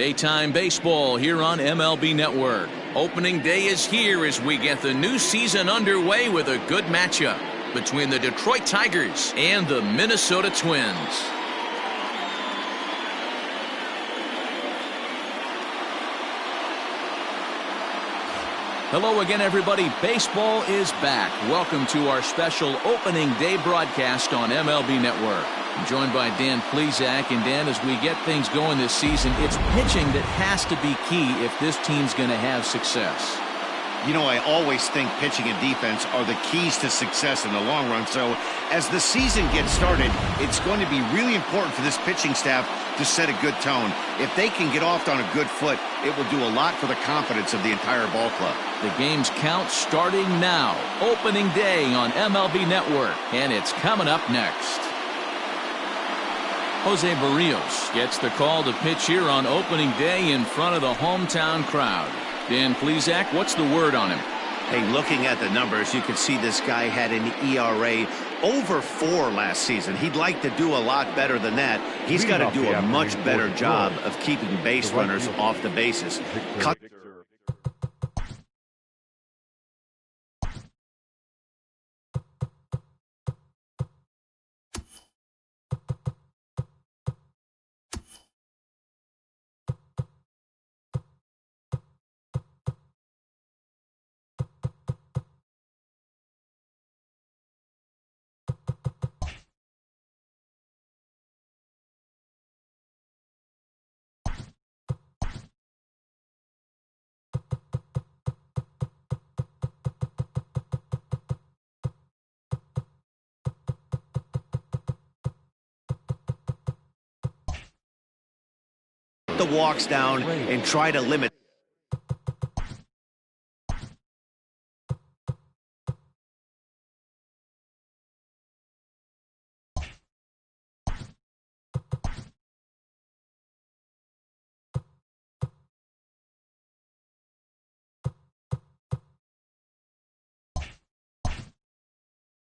Daytime baseball here on MLB Network. Opening day is here as we get the new season underway with a good matchup between the Detroit Tigers and the Minnesota Twins. Hello again, everybody. Baseball is back. Welcome to our special opening day broadcast on MLB Network. I'm joined by Dan Plesac. And Dan, as we get things going this season, it's pitching that has to be key if this team's going to have success. You know, I always think pitching and defense are the keys to success in the long run. So as the season gets started, it's going to be really important for this pitching staff to set a good tone. If they can get off on a good foot, it will do a lot for the confidence of the entire ball club. The game's count starting now. Opening day on MLB Network, and it's coming up next. Jose Barrios gets the call to pitch here on opening day in front of the hometown crowd. Dan Plesac, what's the word on him? Hey, looking at the numbers, you can see this guy had an ERA over 4 last season. He'd like to do a lot better than that. He's got to do a much better job of keeping base runners off the bases. The walks down and try to limit.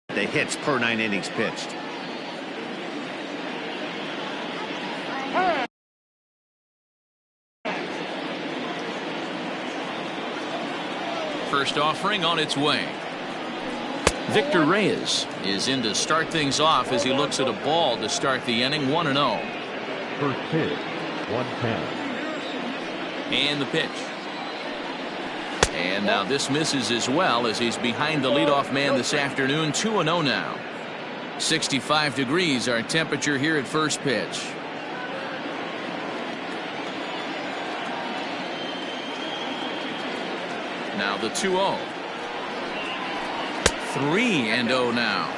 The hits per 9 innings pitched. First offering on its way. Victor Reyes is in to start things off as he looks at a ball to start the inning. 1-0. First pitch, 1-10. And the pitch. And now this misses as well as he's behind the leadoff man this afternoon. 2-0 now. 65 degrees our temperature here at first pitch. Now the 2-0. 3-0 now.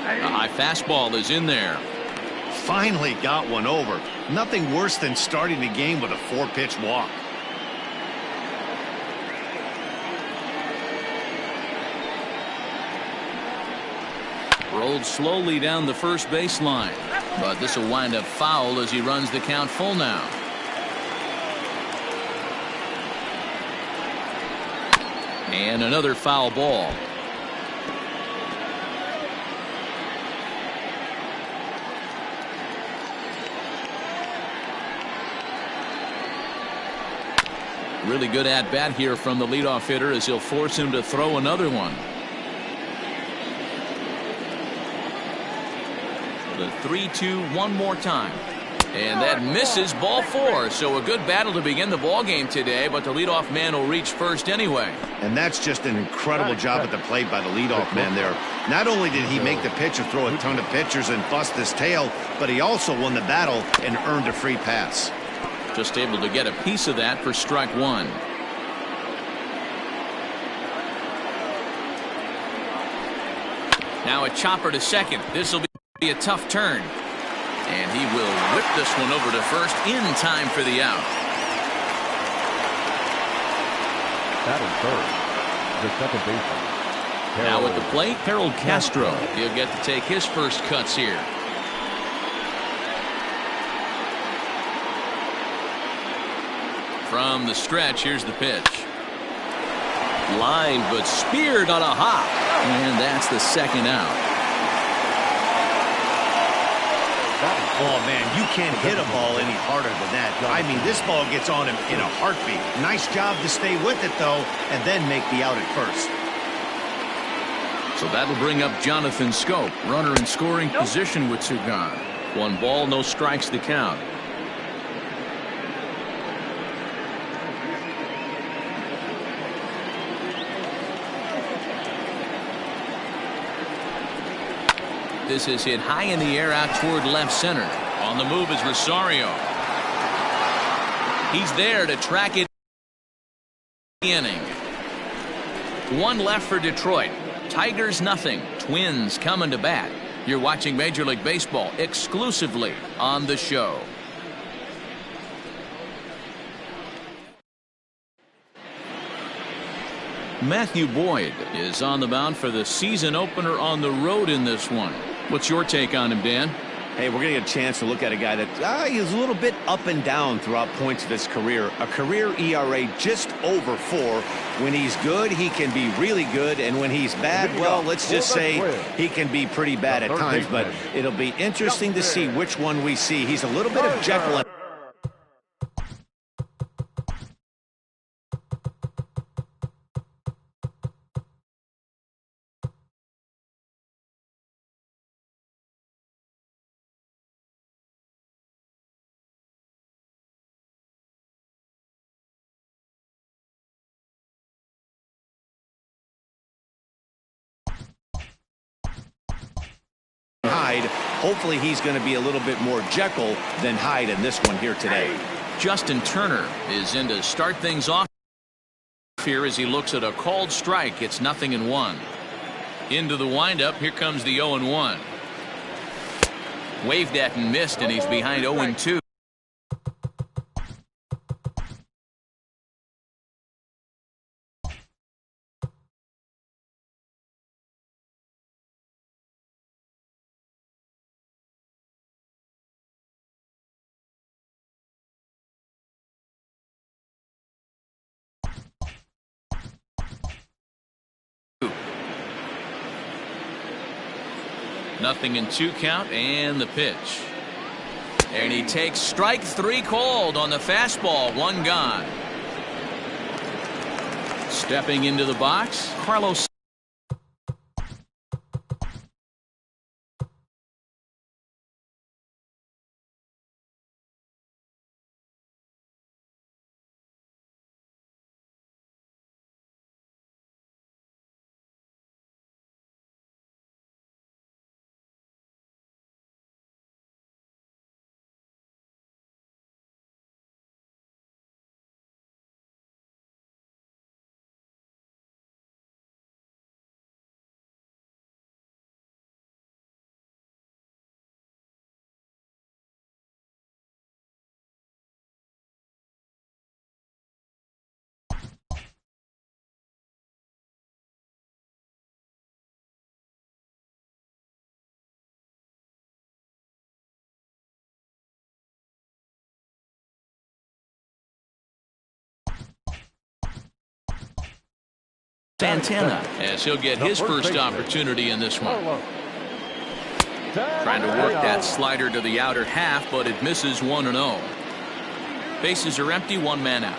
A high fastball is in there. Finally got one over. Nothing worse than starting the game with a 4-pitch walk. Rolled slowly down the first baseline, but this will wind up foul as he runs the count full now. And another foul ball. Really good at bat here from the leadoff hitter as he'll force him to throw another one. The 3-2 one more time, and that misses. Ball 4. So a good battle to begin the ball game today, but the leadoff man will reach first anyway. And that's just an incredible job at the plate by the leadoff man there. Not only did he make the pitch of throw a ton of pitchers and bust his tail, but he also won the battle and earned a free pass. Just able to get a piece of that for strike 1. Now a chopper to second. This will be a tough turn, and he will whip this one over to first in time for the out. Batting third, the second baseman. Now at the plate, Harold Castro. He'll get to take his first cuts here. From the stretch, here's the pitch. Lined but speared on a hop. And that's the second out. Oh, man, you can't hit a ball any harder than that. I mean, this ball gets on him in a heartbeat. Nice job to stay with it, though, and then make the out at first. So that'll bring up Jonathan Scope, runner in scoring position with two gone. 1 ball, no strikes to count. This is hit high in the air out toward left center. On the move is Rosario. He's there to track it. Inning. 1 left for Detroit. Tigers nothing. Twins coming to bat. You're watching Major League Baseball exclusively on the show. Matthew Boyd is on the mound for the season opener on the road in this one. What's your take on him, Dan? Hey, we're going to get a chance to look at a guy that he's a little bit up and down throughout points of his career. A career ERA just over 4. When he's good, he can be really good. And when he's bad, well, let's just say he can be pretty bad at times. But it'll be interesting to see which one we see. He's a little bit of Jekyll and Hyde. Hopefully he's going to be a little bit more Jekyll than Hyde in this one here today. Justin Turner is in to start things off here as he looks at a called strike. It's 0-1. Into the windup. Here comes the 0-1. Waved at and missed, and he's behind 0-2. Nothing in 2 count, and the pitch. And he takes strike 3 called on the fastball. 1 gone. Stepping into the box, Carlos. Santana as he'll get his first opportunity in this one. Trying to work that slider to the outer half, but it misses 1-0. Bases are empty, 1 man out.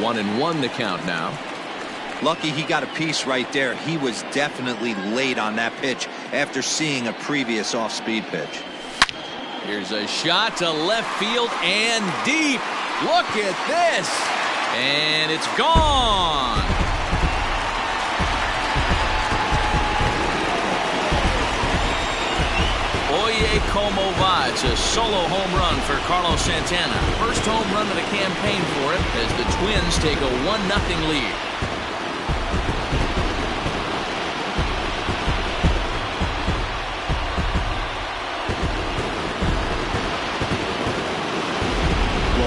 One and one the count now. Lucky he got a piece right there. He was definitely late on that pitch after seeing a previous off-speed pitch. Here's a shot to left field and deep. Look at this. And it's gone. Oye como va. It's a solo home run for Carlos Santana. First home run of the campaign for him as the Twins take a 1-0 lead.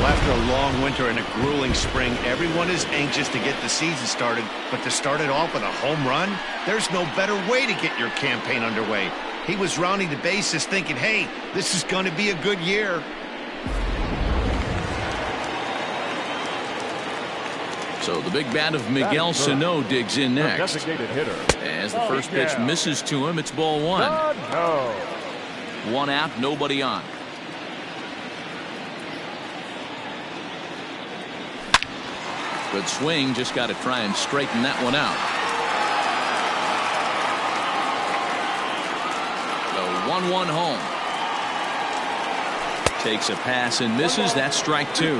After a long winter and a grueling spring, everyone is anxious to get the season started, but to start it off with a home run, there's no better way to get your campaign underway. He was rounding the bases thinking, hey, this is going to be a good year. So the big bat of Miguel Sano digs in next. Designated hitter. As the first pitch misses to him, it's ball one. No. One out, nobody on. Good swing, just got to try and straighten that one out. The 1-1 home. Takes a pass and misses. That's strike two.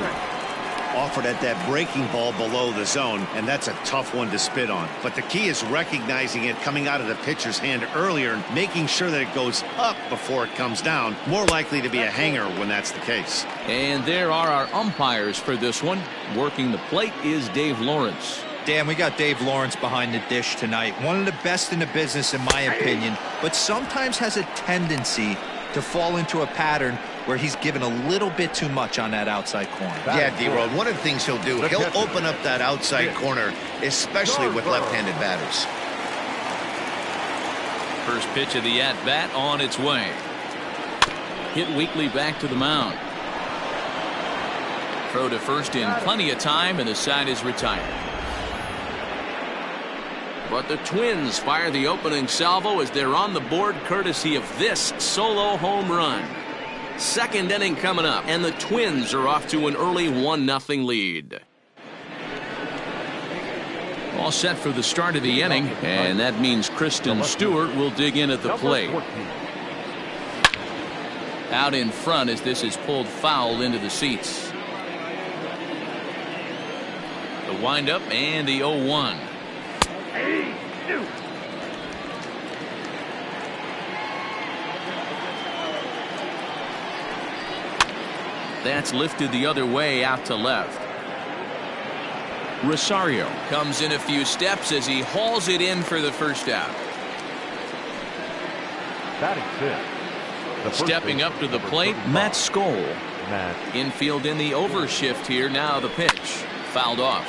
Offered at that breaking ball below the zone, and that's a tough one to spit on. But the key is recognizing it coming out of the pitcher's hand earlier and making sure that it goes up before it comes down. More likely to be a hanger when that's the case. And there are our umpires for this one. Working the plate is Dave Lawrence. Dan, we got Dave Lawrence behind the dish tonight. One of the best in the business, in my opinion, but sometimes has a tendency to fall into a pattern where he's given a little bit too much on that outside corner. Yeah, D-Road, one of the things he'll do, he'll open up that outside corner, especially with left-handed batters. First pitch of the at-bat on its way. Hit weakly back to the mound. Throw to first in plenty of time, and the side is retired. But the Twins fire the opening salvo as they're on the board courtesy of this solo home run. Second inning coming up, and the Twins are off to an early 1-0 lead. All set for the start of the inning, and that means Kristen Stewart will dig in at the plate. Out in front as this is pulled foul into the seats. The windup and the 0-1. That's lifted the other way out to left. Rosario comes in a few steps as he hauls it in for the first out. Stepping up to the plate, Matt Skoll. Infield in the overshift here. Now the pitch. Fouled off.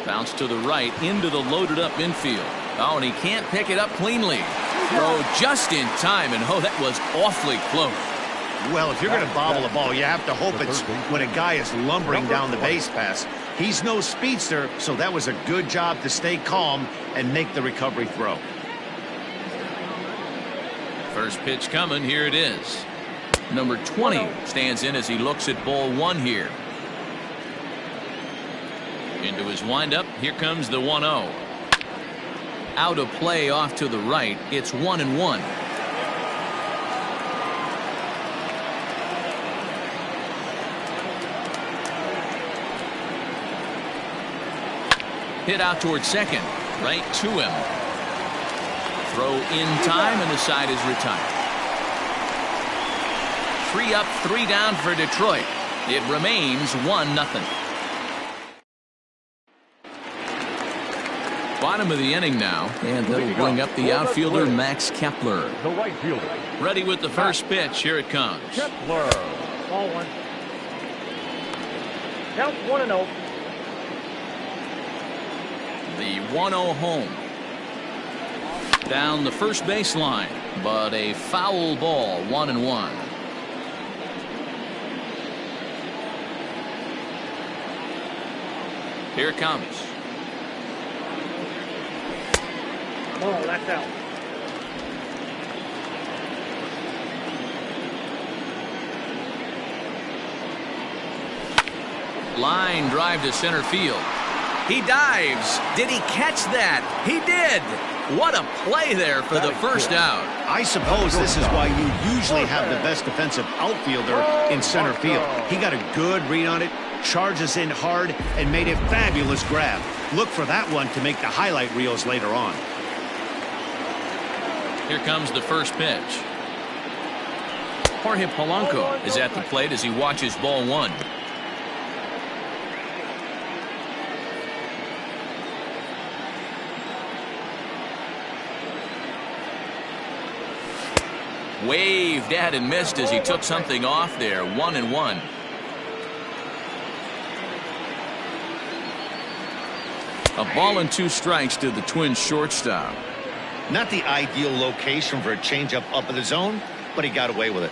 Bounce to the right into the loaded up infield. Oh, and he can't pick it up cleanly. Throw just in time, and oh, that was awfully close. Well, if you're going to bobble a ball, you have to hope it's when a guy is lumbering down the base pass. He's no speedster, so that was a good job to stay calm and make the recovery throw. First pitch coming. Here it is. Number 20 stands in as he looks at ball one here. Into his windup. Here comes the 1-0. Out of play off to the right. It's 1-1. Hit out towards second. Right to him. Throw in time, and the side is retired. 3 up, 3 down for Detroit. It remains 1-0. Bottom of the inning now, and that'll bring up the outfielder Max Kepler. The right fielder. Ready with the first pitch. Here it comes. Kepler. Ball one. Count 1-0. The 1-0 home. Down the first baseline, but a foul ball. 1-1. Here it comes. Oh, that's out. Line drive to center field. He dives. Did he catch that? He did. What a play there for the first out. I suppose this is why you usually have the best defensive outfielder in center field. He got a good read on it, charges in hard, and made a fabulous grab. Look for that one to make the highlight reels later on. Here comes the first pitch. Jorge Polanco is at the plate as he watches ball one. Waved at and missed as he took something off there. 1-1. A ball and 2 strikes to the Twins shortstop. Not the ideal location for a changeup up in the zone, but he got away with it.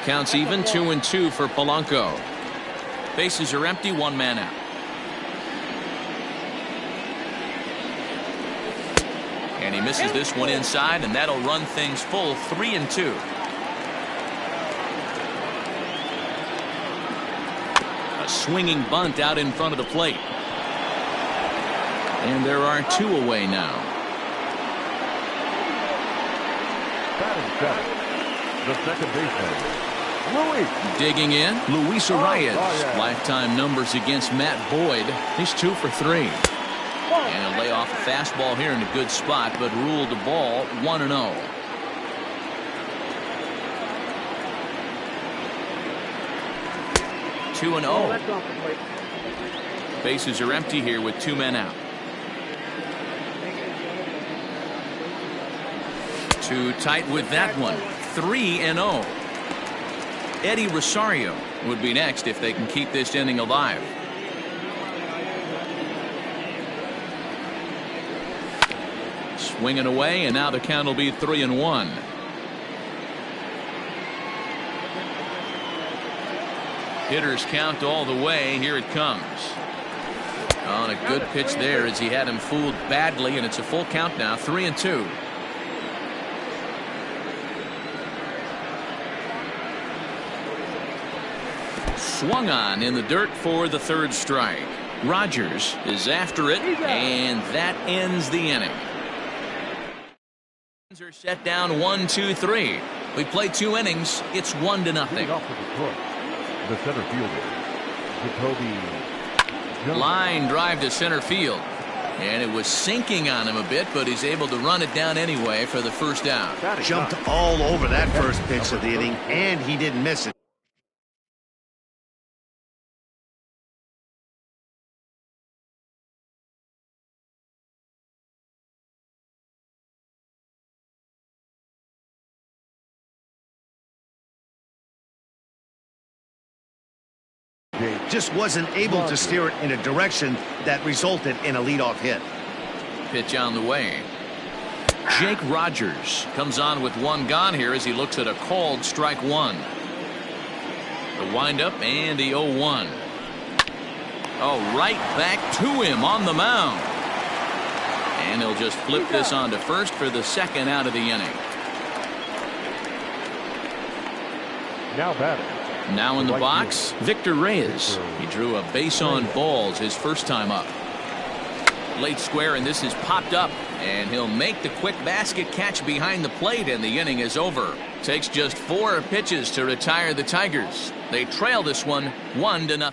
Counts even, 2-2 for Polanco. Bases are empty, one man out. And he misses this one inside, and that'll run things full, 3-2. A swinging bunt out in front of the plate. And there are two away now. Batting seventh, the second baseman, Luis. Digging in, Luis Arias. Lifetime numbers against Matt Boyd. He's 2 for 3. And he'll lay off a fastball here in a good spot, but ruled the ball 1-0. Two and Oh, 0. that's off the plate. Bases are empty here with 2 men out. Too tight with that one. 3-0. Eddie Rosario would be next if they can keep this inning alive. Swinging away, and now the count will be 3-1. Hitters count all the way. Here it comes. On a good pitch there as he had him fooled badly, and it's a full count now, 3-2. Swung on in the dirt for the third strike. Rogers is after it, and that ends the inning. Are set down 1-2-3. We play 2 innings. It's 1-0. Leading off with the push, the center fielder, Jacoby. Line drive to center field. And it was sinking on him a bit, but he's able to run it down anyway for the first out. Jumped all over that first pitch of the inning, and he didn't miss it. Just wasn't able to steer it in a direction that resulted in a leadoff hit. Pitch on the way. Jake Rogers comes on with 1 gone here as he looks at a called strike 1. The windup and the 0-1. Oh, right back to him on the mound. And he'll just flip this on to first for the second out of the inning. Now batting. Now in the box, Victor Reyes. He drew a base on balls his first time up. Late square, and this is popped up, and he'll make the quick basket catch behind the plate, and the inning is over. Takes just 4 pitches to retire the Tigers. They trail this one 1-0.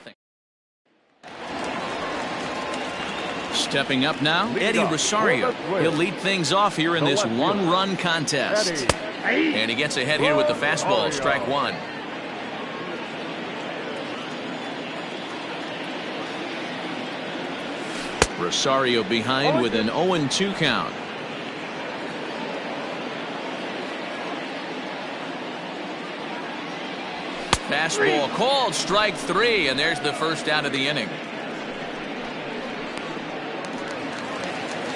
Stepping up now, Eddie Rosario. He'll lead things off here in this 1-run contest. And he gets ahead here with the fastball, strike 1. Rosario behind with an 0-2 count. Fastball called, strike 3, and there's the first out of the inning.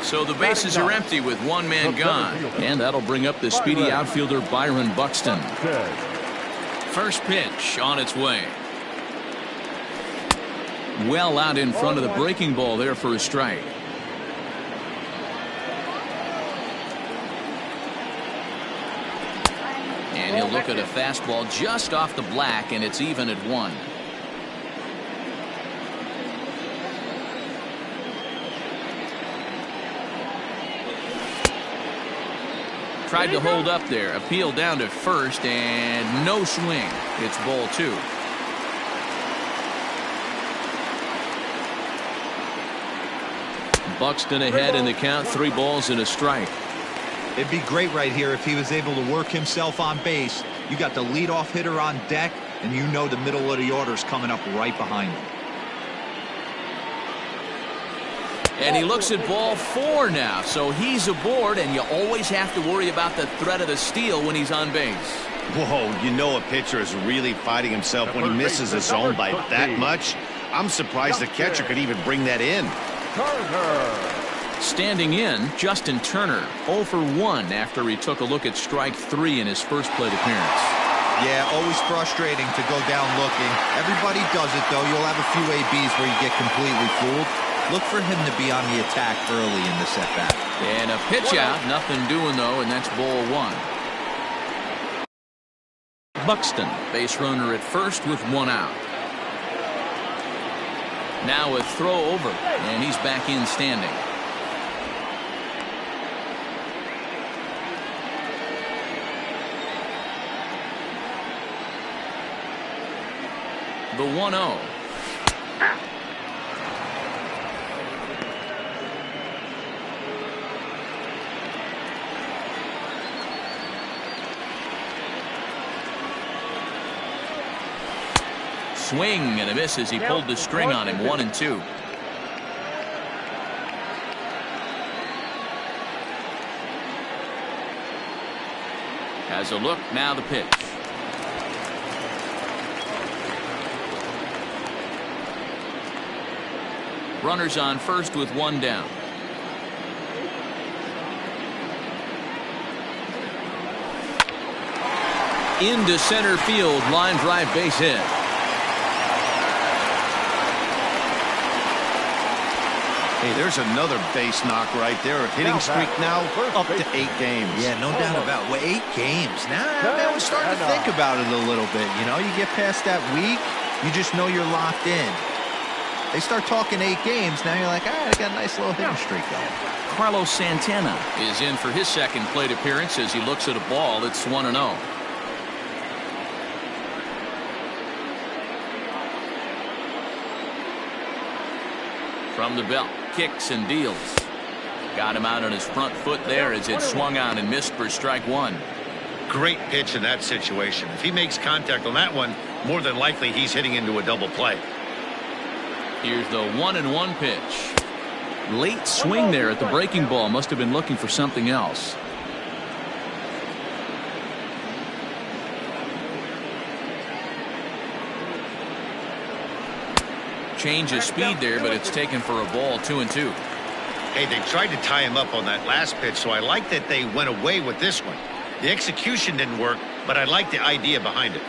So the bases are empty with 1 man gone, and that'll bring up the speedy outfielder Byron Buxton. First pitch on its way. Well out in front of the breaking ball there for a strike. And he'll look at a fastball just off the black, and it's even at 1. Tried to hold up there, appeal down to first, and no swing. It's ball 2. Buxton ahead in the count, 3 balls and a strike. It'd be great right here if he was able to work himself on base. You got the leadoff hitter on deck, and you know the middle of the order is coming up right behind him. And he looks at ball 4 now, so he's aboard, and you always have to worry about the threat of the steal when he's on base. Whoa, you know a pitcher is really fighting himself when he misses a zone by that much. I'm surprised the catcher could even bring that in. Standing in, Justin Turner, 0 for 1 after he took a look at strike 3 in his first plate appearance. Yeah, always frustrating to go down looking. Everybody does it, though. You'll have a few ABs where you get completely fooled. Look for him to be on the attack early in the setback. And a pitch out, nothing doing though, and that's ball 1. Buxton, base runner at first with 1 out. Now a throw over, and he's back in standing. The 1-0. Swing and a miss as he pulled the string on him. 1-2. Has a look, now the pitch. Runners on first with 1 down. Into center field, line drive, base hit. Hey, there's another base knock right there. A hitting streak now up to 8 games. Yeah, no doubt about it. Well, 8 games. Now, man, we're starting to think about it a little bit. You know, you get past that week, you just know you're locked in. They start talking 8 games, now you're like, I got a nice little hitting streak going. Carlos Santana is in for his second plate appearance as he looks at a ball. It's 1-0. From the belt, kicks and deals. Got him out on his front foot there as it swung on and missed for strike 1. Great pitch in that situation. If he makes contact on that one, more than likely he's hitting into a double play. Here's the 1-1 pitch. Late swing there at the breaking ball. Must have been looking for something else. Change of speed there, but it's taken for a ball. 2-2. Hey, they tried to tie him up on that last pitch, so I like that they went away with this one. The execution didn't work, but I like the idea behind it.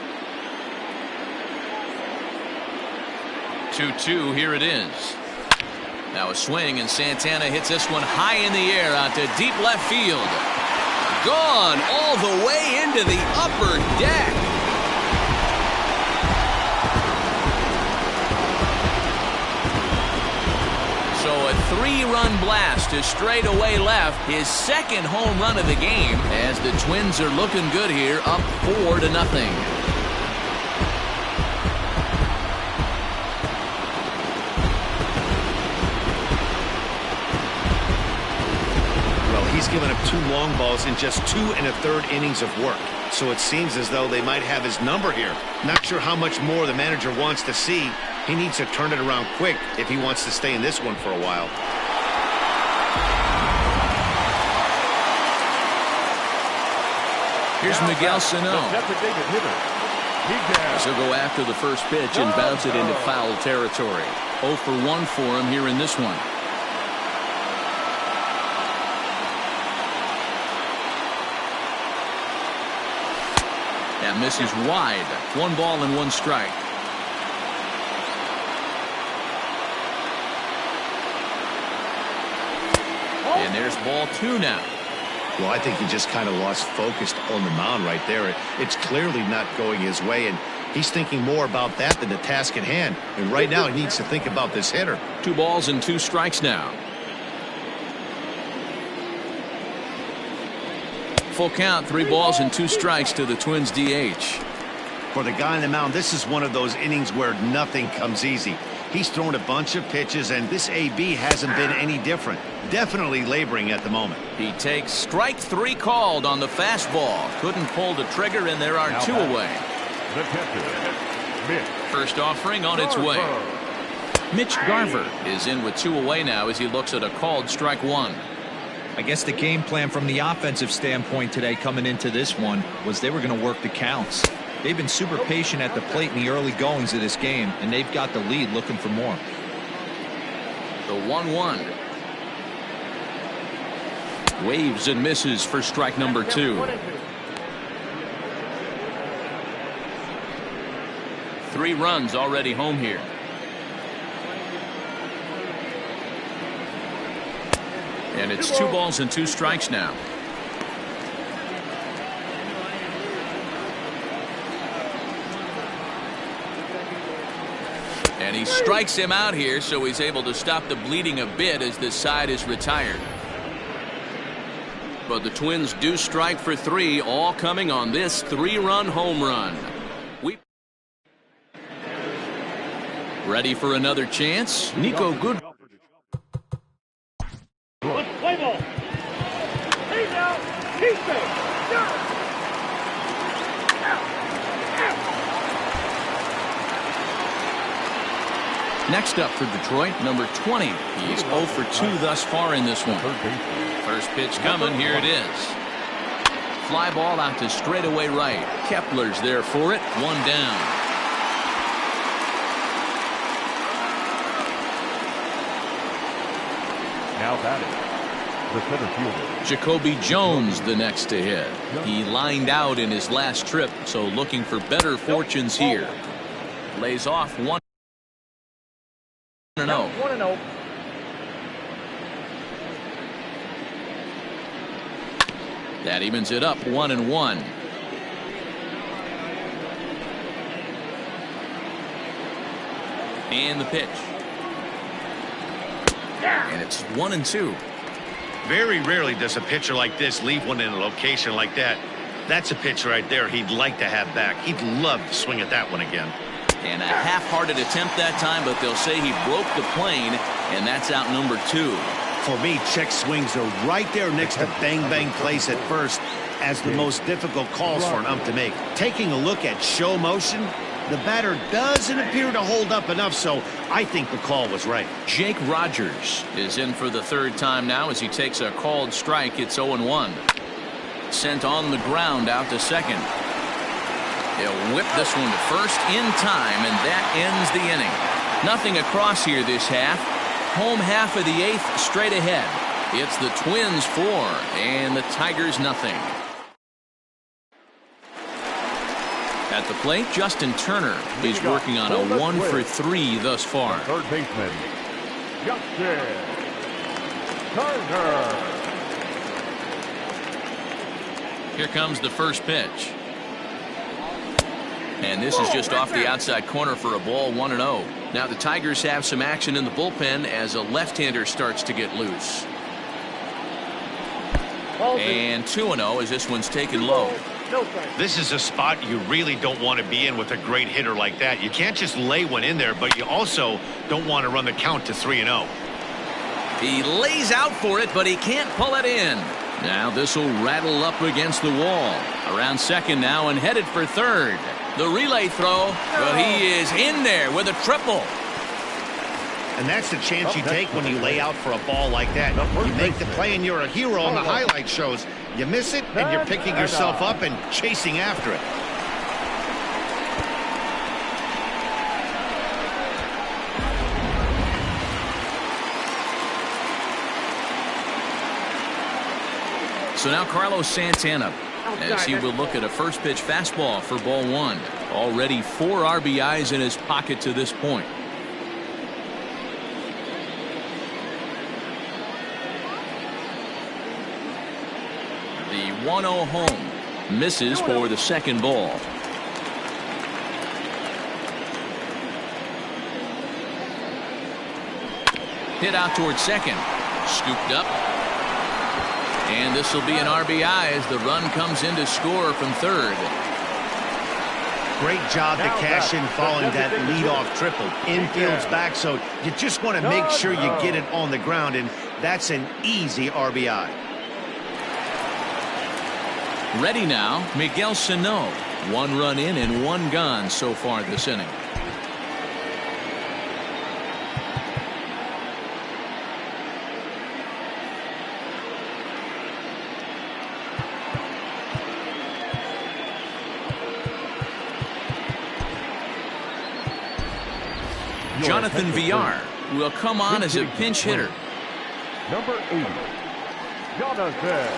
2-2, here it is. Now a swing, and Santana hits this one high in the air out to deep left field. Gone all the way into the upper deck. So a 3-run blast to straightaway left, his second home run of the game, as the Twins are looking good here, up 4-0. He's given up 2 long balls in just 2 1/3 innings of work. So it seems as though they might have his number here. Not sure how much more the manager wants to see. He needs to turn it around quick if he wants to stay in this one for a while. Here's Miguel Sano. He'll go after the first pitch and bounce it into foul territory. 0 for 1 for him here in this one. That misses wide. 1 ball and 1 strike. And there's ball 2 now. Well, I think he just kind of lost focus on the mound right there. It's clearly not going his way, and he's thinking more about that than the task at hand. And right now he needs to think about this hitter. 2 balls and 2 strikes now. Full count, 3 balls and 2 strikes to the Twins DH. For the guy on the mound, this is one of those innings where nothing comes easy. He's thrown a bunch of pitches, and this AB hasn't been any different. Definitely laboring at the moment. He takes strike 3 called on the fastball. Couldn't pull the trigger, and there are 2 away. First offering on its way. Mitch Garver is in with 2 away now as he looks at a called strike 1. I guess the game plan from the offensive standpoint today coming into this one was they were going to work the counts. They've been super patient at the plate in the early goings of this game, and they've got the lead looking for more. The 1-1. Waves and misses for strike number 2. 3 runs already home here. And it's 2 balls and 2 strikes now. And he strikes him out here, so he's able to stop the bleeding a bit as this side is retired. But the Twins do strike for 3, all coming on this 3-run home run. Ready for another chance? Nico Good. Play ball. He's out. He's safe. Next up for Detroit, number 20. He's 0 for 2 thus far in this one. First pitch coming. Here it is. Fly ball out to straightaway right. Kepler's there for it. 1 down. Now batting, the center fielder. Jacoby Jones the next to hit. He lined out in his last trip, so looking for better fortunes here. Lays off 1-0. 1-0. That evens it up 1-1. And the pitch. And it's 1-2. Very rarely does a pitcher like this leave one in a location like that. That's a pitch right there he'd like to have back. He'd love to swing at that one again. And a half-hearted attempt that time, but they'll say he broke the plane, and that's out number 2. For me, check swings are right there next to bang-bang plays at first as the most difficult calls for an ump to make. Taking a look at show motion, the batter doesn't appear to hold up enough, so I think the call was right. Jake Rogers is in for the 3rd time now as he takes a called strike. It's 0-1. Sent on the ground out to second. He'll whip this one to first in time, and that ends the inning. Nothing across here this half. Home half of the 8th straight ahead. It's the Twins 4 and the Tigers nothing. At the plate, Justin Turner. He's working on a 1 for 3 thus far. Third baseman, Justin Turner. Here comes the first pitch. And this is just off the outside corner for a ball, 1-0. Now the Tigers have some action in the bullpen as a left-hander starts to get loose. And 2-0 as this one's taken low. This is a spot you really don't want to be in with a great hitter like that. You can't just lay one in there, but you also don't want to run the count to 3-0. He lays out for it, but he can't pull it in. Now this will rattle up against the wall. Around second now and headed for third. The relay throw, but he is in there with a triple. And that's the chance you take when you lay out for a ball like that. You make the play and you're a hero on the highlight shows. You miss it and you're picking yourself up and chasing after it. So now Carlos Santana as he will look at a first pitch fastball for ball 1. Already 4 RBIs in his pocket to this point. The 1-0 home misses for the second ball. Hit out towards second. Scooped up. And this will be an RBI as the run comes in to score from third. Great job to cash in following that leadoff triple. Infield's back, so you just want to make sure you get it on the ground, and that's an easy RBI. Ready now, Miguel Sano. 1 run in and 1 gone so far this inning. Jonathan Villar will come on as a pinch hitter. Number 80, Jonathan.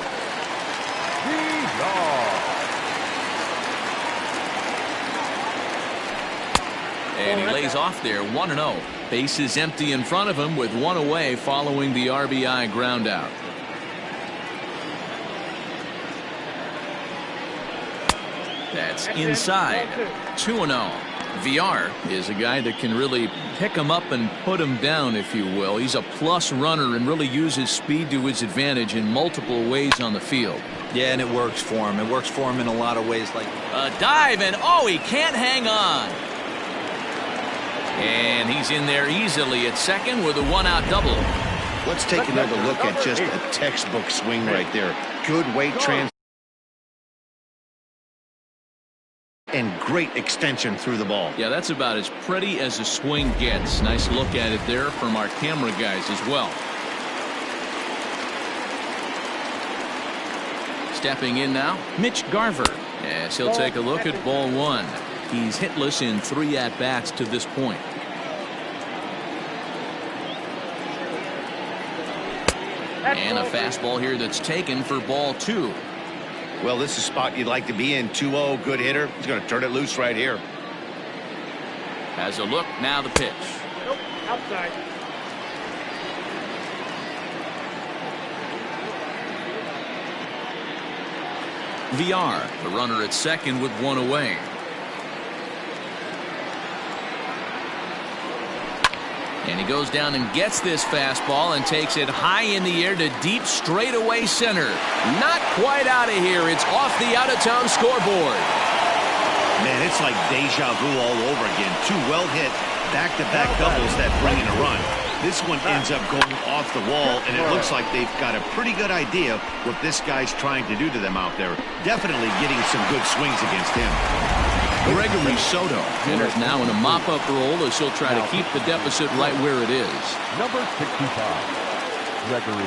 And he lays off there, 1-0. Bases empty in front of him with one away following the RBI ground out. That's inside. 2-0. VR is a guy that can really pick him up and put him down, if you will. He's a plus runner and really uses speed to his advantage in multiple ways on the field. Yeah, and it works for him. It works for him in a lot of ways. Like a dive, and oh, he can't hang on. And he's in there easily at second with a one-out double. Let's take another look at just a textbook swing right there. Good weight transfer and great extension through the ball. Yeah, that's about as pretty as a swing gets. Nice look at it there from our camera guys as well. Stepping in now, Mitch Garver, as he'll take a look at ball one. He's hitless in 3 at-bats to this point. And a fastball here that's taken for ball 2. Well, this is a spot you'd like to be in. 2-0, good hitter. He's going to turn it loose right here. Has a look, now the pitch. Nope, outside. VR, the runner at second with one away. And he goes down and gets this fastball and takes it high in the air to deep straightaway center. Not quite out of here. It's off the out-of-town scoreboard. Man, it's like deja vu all over again. 2 well-hit back-to-back doubles that bring in a run. This one ends up going off the wall, and it looks like they've got a pretty good idea what this guy's trying to do to them out there. Definitely getting some good swings against him. Gregory Soto enters now in a mop-up role as he'll try to keep the deficit right where it is. Number 65, Gregory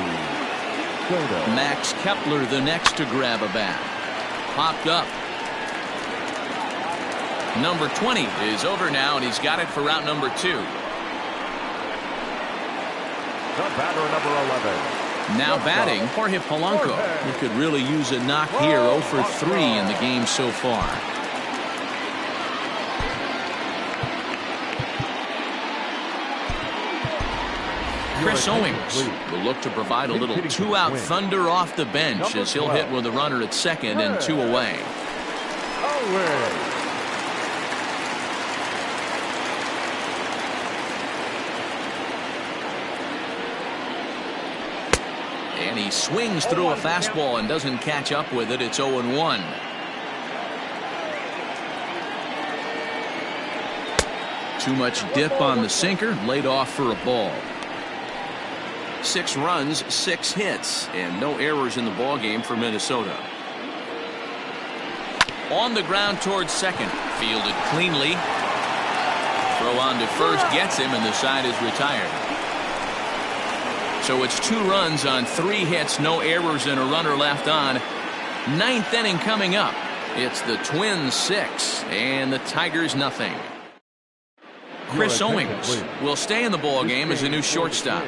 Soto. Max Kepler the next to grab a bat. Popped up. Number 20 is over now, and he's got it for out number 2. The batter, number 11. Now batting, Jorge Polanco. He could really use a knock here. 0 for 3 in the game so far. Chris Owings will look to provide a little 2-out thunder off the bench as he'll hit with a runner at second and 2 away. And he swings through a fastball and doesn't catch up with it. It's 0-1. Too much dip on the sinker, laid off for a ball. 6 runs, 6 hits, and no errors in the ballgame for Minnesota. On the ground towards second, fielded cleanly. Throw on to first gets him, and the side is retired. So it's 2 runs on 3 hits, no errors, and a runner left on. 9th inning coming up. It's the Twins 6 and the Tigers nothing. Chris Owings will stay in the ballgame as a new shortstop.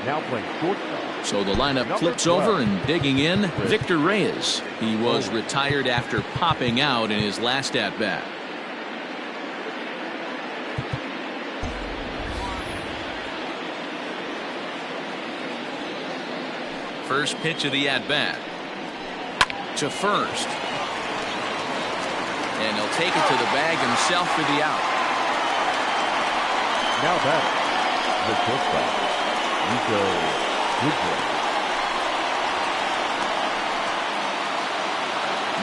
Now playing shortstop. So the lineup flips over, and digging in, Victor Reyes. He was retired after popping out in his last at-bat. First pitch of the at-bat. To first. And he'll take it to the bag himself for the out. Now batting, the shortstop, Nico Goodrum.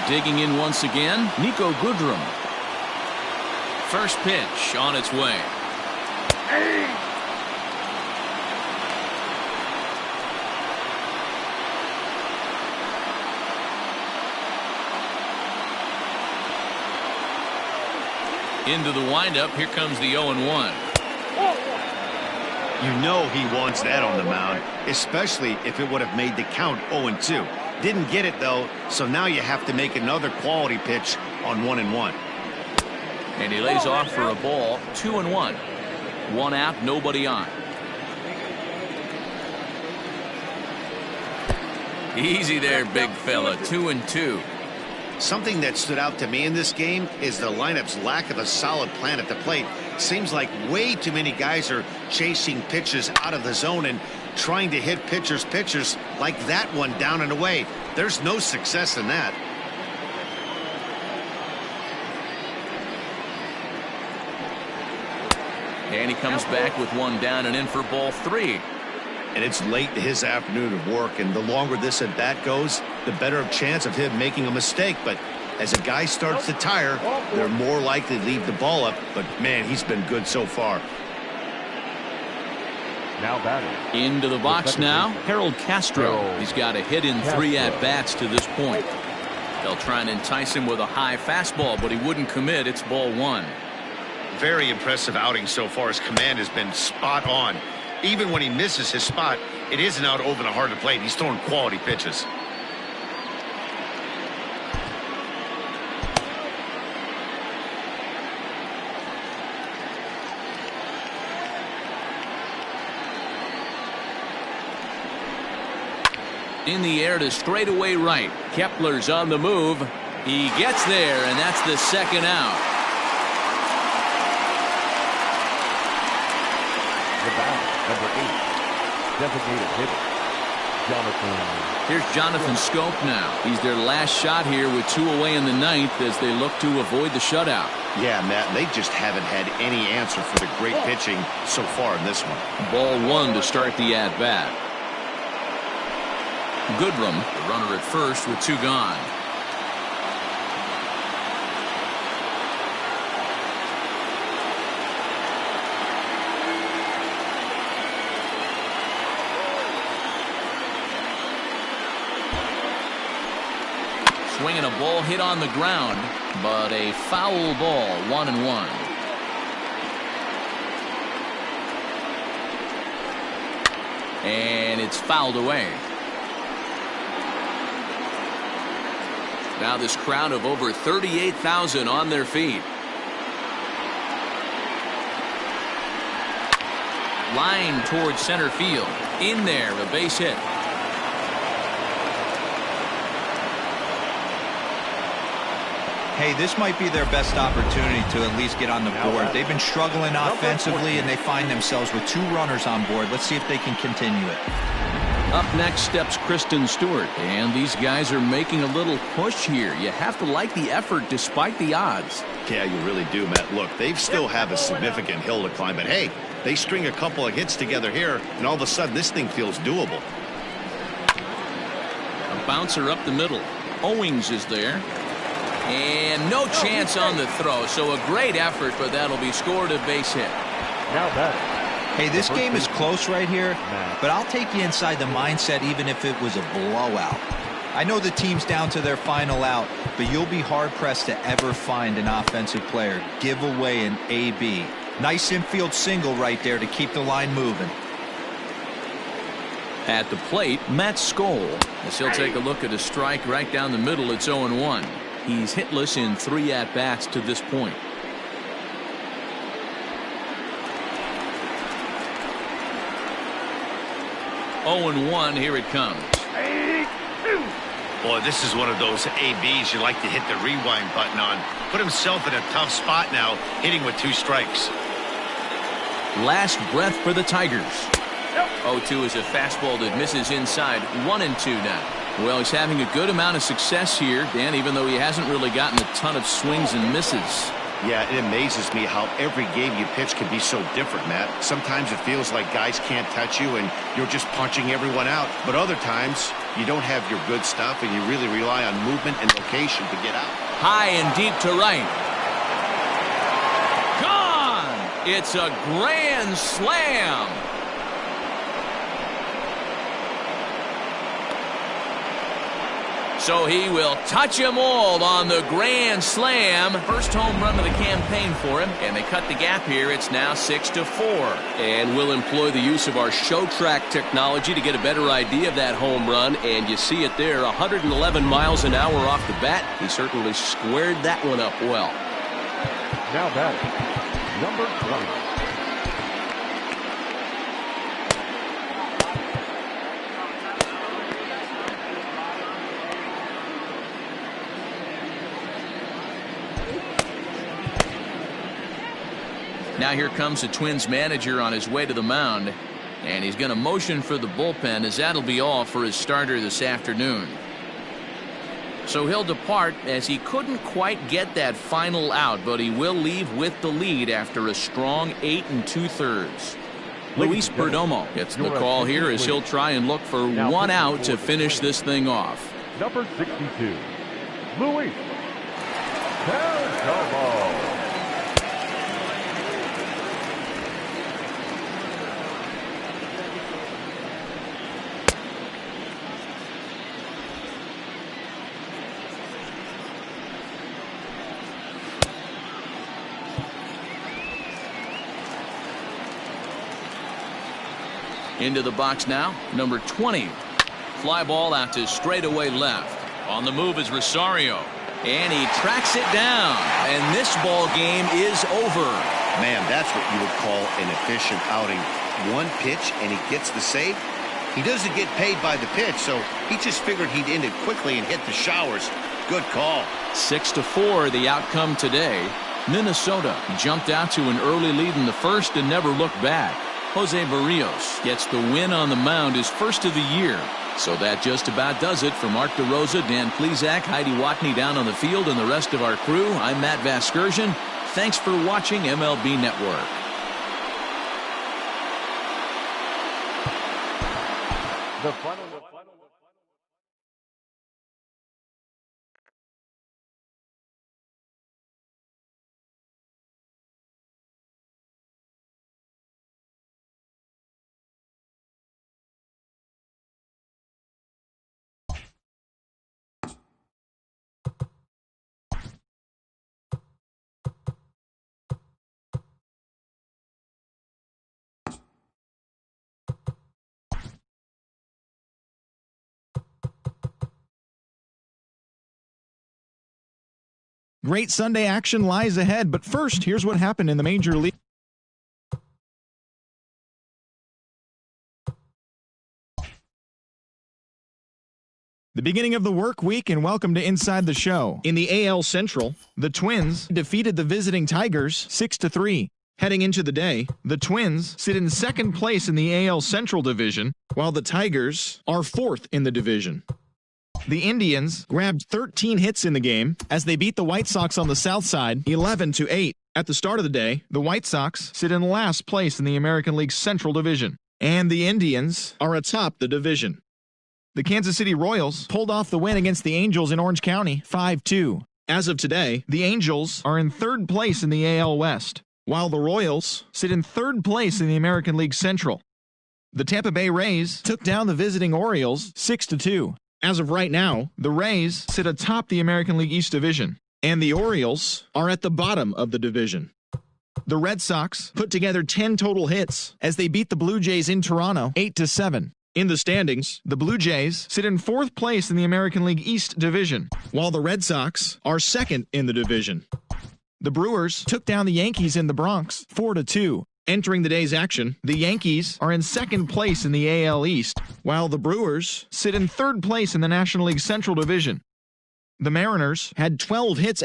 Digging in once again, Nico Goodrum. First pitch on its way. Into the windup, here comes the 0-1. You know he wants that on the mound, especially if it would have made the count 0-2. Didn't get it, though, so now you have to make another quality pitch on 1-1. And he lays off for a ball, 2-1. 1 out, nobody on. Easy there, big fella. 2-2. Something that stood out to me in this game is the lineup's lack of a solid plan at the plate. Seems like way too many guys are chasing pitches out of the zone and trying to hit pitchers like that one down and away. There's no success in that. And he comes back with one down and in for ball 3. And it's late in his afternoon of work, and the longer this at bat goes, the better chance of him making a mistake. But as a guy starts to tire, they're more likely to leave the ball up. But man, he's been good so far. Now batting. Into the box now, Harold Castro. Harold He's got a hit in 3 at-bats to this point. They'll try and entice him with a high fastball, but he wouldn't commit. It's ball 1. Very impressive outing so far. His command has been spot on. Even when he misses his spot, it isn't out over the heart of the plate. He's throwing quality pitches. In the air to straightaway right. Kepler's on the move. He gets there, and that's the second out. The bat, number 8, designated hitter, Jonathan. Here's Jonathan Scope now. He's their last shot here with 2 away in the 9th as they look to avoid the shutout. Yeah, Matt, they just haven't had any answer for the great pitching so far in this one. Ball 1 to start the at-bat. Goodrum, the runner at first with 2 gone. Swinging a ball hit on the ground, but a foul ball, 1-1. And it's fouled away. Now this crowd of over 38,000 on their feet. Line towards center field. In there, a base hit. Hey, this might be their best opportunity to at least get on the board. They've been struggling offensively, and they find themselves with 2 runners on board. Let's see if they can continue it. Up next steps Kristen Stewart, and these guys are making a little push here. You have to like the effort despite the odds. Yeah, you really do, Matt. Look, they still have a significant hill to climb, but hey, they string a couple of hits together here, and all of a sudden this thing feels doable. A bouncer up the middle. Owings is there. And no chance on the throw, so a great effort, but that'll be scored a base hit. Now batting. Hey, this game is close right here, but I'll take you inside the mindset even if it was a blowout. I know the team's down to their final out, but you'll be hard-pressed to ever find an offensive player give away an AB. Nice infield single right there to keep the line moving. At the plate, Matt Skoll. As he'll take a look at a strike right down the middle, it's 0-1. He's hitless in 3 at-bats to this point. Oh and 1, here it comes. Boy, this is one of those ABs you like to hit the rewind button on. Put himself in a tough spot now, hitting with 2 strikes. Last breath for the Tigers. 0-2 is a fastball that misses inside. 1-2 now. Well, he's having a good amount of success here, Dan, even though he hasn't really gotten a ton of swings and misses. Yeah, it amazes me how every game you pitch can be so different, Matt. Sometimes it feels like guys can't touch you and you're just punching everyone out. But other times, you don't have your good stuff and you really rely on movement and location to get out. High and deep to right. Gone! It's a grand slam. So he will touch them all on the grand slam. First home run of the campaign for him, and they cut the gap here. It's now 6-4. And we'll employ the use of our show track technology to get a better idea of that home run. And you see it there, 111 miles an hour off the bat. He certainly squared that one up well. Now batting, number 20. Now here comes the Twins manager on his way to the mound, and he's going to motion for the bullpen, as that'll be all for his starter this afternoon. So he'll depart, as he couldn't quite get that final out, but he will leave with the lead after a strong 8 2/3. Luis Perdomo gets the call here, as he'll try and look for one out to finish this thing off. Number 62, Luis Perdomo. Into the box now, number 20. Fly ball out to straightaway left. On the move is Rosario, and he tracks it down, and this ball game is over. Man, that's what you would call an efficient outing. One pitch and he gets the save. He doesn't get paid by the pitch, so he just figured he'd end it quickly and hit the showers. Good call. 6-4 the outcome today. Minnesota jumped out to an early lead in the first and never looked back. Jose Barrios gets the win on the mound, his first of the year. So that just about does it. For Mark DeRosa, Dan Plesac, Heidi Watney down on the field, and the rest of our crew, I'm Matt Vasgersian. Thanks for watching MLB Network. The final. Great Sunday action lies ahead, but first, here's what happened in the Major League. The beginning of the work week, and welcome to Inside the Show. In the AL Central, the Twins defeated the visiting Tigers 6-3. Heading into the day, the Twins sit in second place in the AL Central Division, while the Tigers are fourth in the division. The Indians grabbed 13 hits in the game as they beat the White Sox on the south side 11-8. At the start of the day, the White Sox sit in last place in the American League Central Division, and the Indians are atop the division. The Kansas City Royals pulled off the win against the Angels in Orange County 5-2. As of today, the Angels are in third place in the AL West, while the Royals sit in third place in the American League Central. The Tampa Bay Rays took down the visiting Orioles 6-2. As of right now, the Rays sit atop the American League East Division, and the Orioles are at the bottom of the division. The Red Sox put together 10 total hits as they beat the Blue Jays in Toronto 8-7. In the standings, the Blue Jays sit in fourth place in the American League East Division, while the Red Sox are second in the division. The Brewers took down the Yankees in the Bronx 4-2. Entering the day's action, the Yankees are in second place in the AL East, while the Brewers sit in third place in the National League Central Division. The Mariners had 12 hits